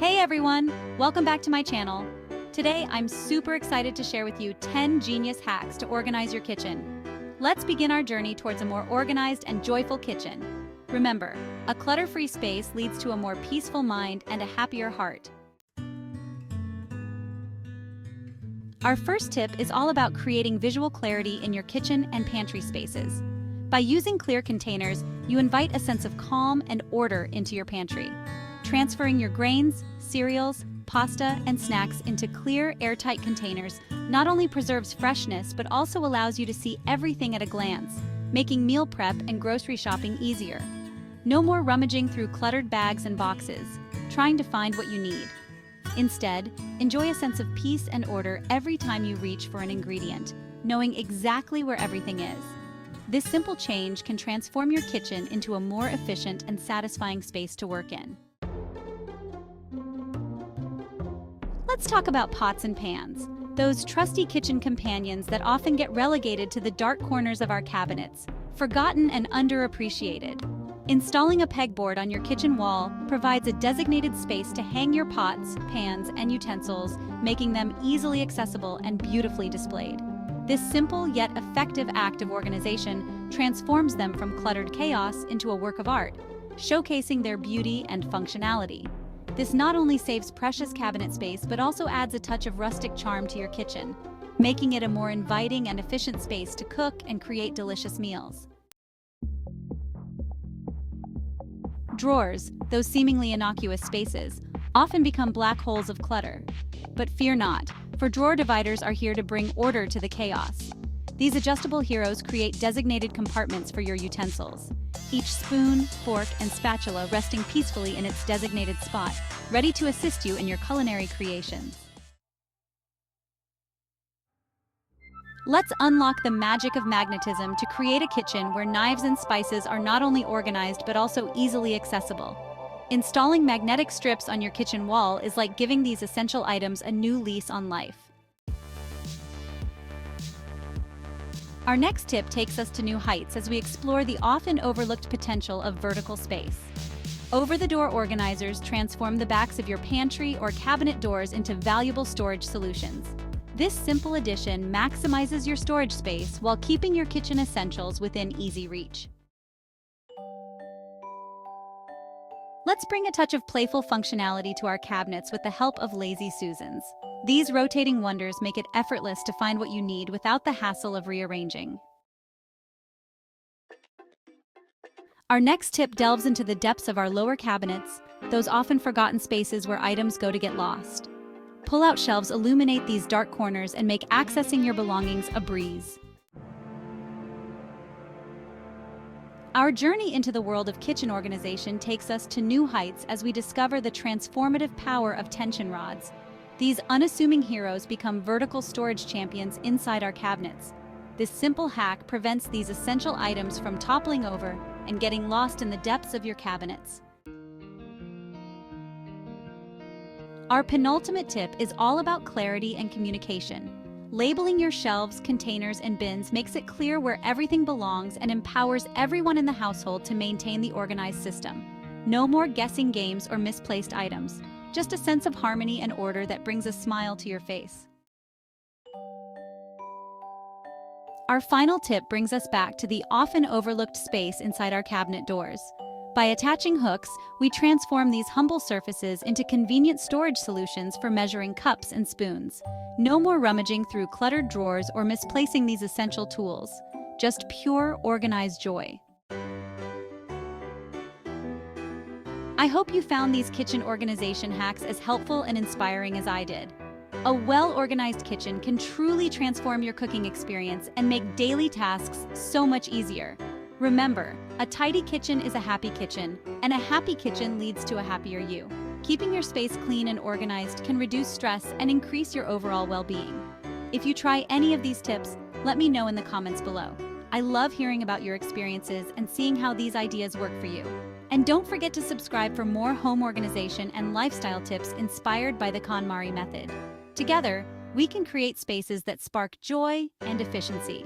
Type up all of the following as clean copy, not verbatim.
Hey everyone, welcome back to my channel. Today I'm super excited to share with you 10 genius hacks to organize your kitchen. Let's begin our journey towards a more organized and joyful kitchen. Remember, a clutter-free space leads to a more peaceful mind and a happier heart. Our first tip is all about creating visual clarity in your kitchen and pantry spaces. By using clear containers, you invite a sense of calm and order into your pantry. Transferring your grains, cereals, pasta, and snacks into clear, airtight containers not only preserves freshness but also allows you to see everything at a glance, making meal prep and grocery shopping easier. No more rummaging through cluttered bags and boxes, trying to find what you need. Instead, enjoy a sense of peace and order every time you reach for an ingredient, knowing exactly where everything is. This simple change can transform your kitchen into a more efficient and satisfying space to work in. Let's talk about pots and pans, those trusty kitchen companions that often get relegated to the dark corners of our cabinets, forgotten and underappreciated. Installing a pegboard on your kitchen wall provides a designated space to hang your pots, pans, and utensils, making them easily accessible and beautifully displayed. This simple yet effective act of organization transforms them from cluttered chaos into a work of art, showcasing their beauty and functionality. This not only saves precious cabinet space but also adds a touch of rustic charm to your kitchen, making it a more inviting and efficient space to cook and create delicious meals. Drawers, those seemingly innocuous spaces, often become black holes of clutter. But fear not, for drawer dividers are here to bring order to the chaos. These adjustable heroes create designated compartments for your utensils, each spoon, fork, and spatula resting peacefully in its designated spot, ready to assist you in your culinary creations. Let's unlock the magic of magnetism to create a kitchen where knives and spices are not only organized but also easily accessible. Installing magnetic strips on your kitchen wall is like giving these essential items a new lease on life. Our next tip takes us to new heights as we explore the often overlooked potential of vertical space. Over-the-door organizers transform the backs of your pantry or cabinet doors into valuable storage solutions. This simple addition maximizes your storage space while keeping your kitchen essentials within easy reach. Let's bring a touch of playful functionality to our cabinets with the help of Lazy Susans. These rotating wonders make it effortless to find what you need without the hassle of rearranging. Our next tip delves into the depths of our lower cabinets, those often forgotten spaces where items go to get lost. Pull-out shelves illuminate these dark corners and make accessing your belongings a breeze. Our journey into the world of kitchen organization takes us to new heights as we discover the transformative power of tension rods. These unassuming heroes become vertical storage champions inside our cabinets. This simple hack prevents these essential items from toppling over and getting lost in the depths of your cabinets. Our penultimate tip is all about clarity and communication. Labeling your shelves, containers, and bins makes it clear where everything belongs and empowers everyone in the household to maintain the organized system. No more guessing games or misplaced items, just a sense of harmony and order that brings a smile to your face. Our final tip brings us back to the often overlooked space inside our cabinet doors. By attaching hooks, we transform these humble surfaces into convenient storage solutions for measuring cups and spoons. No more rummaging through cluttered drawers or misplacing these essential tools. Just pure, organized joy. I hope you found these kitchen organization hacks as helpful and inspiring as I did. A well-organized kitchen can truly transform your cooking experience and make daily tasks so much easier. Remember, a tidy kitchen is a happy kitchen, and a happy kitchen leads to a happier you. Keeping your space clean and organized can reduce stress and increase your overall well-being. If you try any of these tips, let me know in the comments below. I love hearing about your experiences and seeing how these ideas work for you. And don't forget to subscribe for more home organization and lifestyle tips inspired by the KonMari method. Together, we can create spaces that spark joy and efficiency.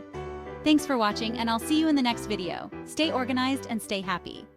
Thanks for watching, and I'll see you in the next video. Stay organized and stay happy.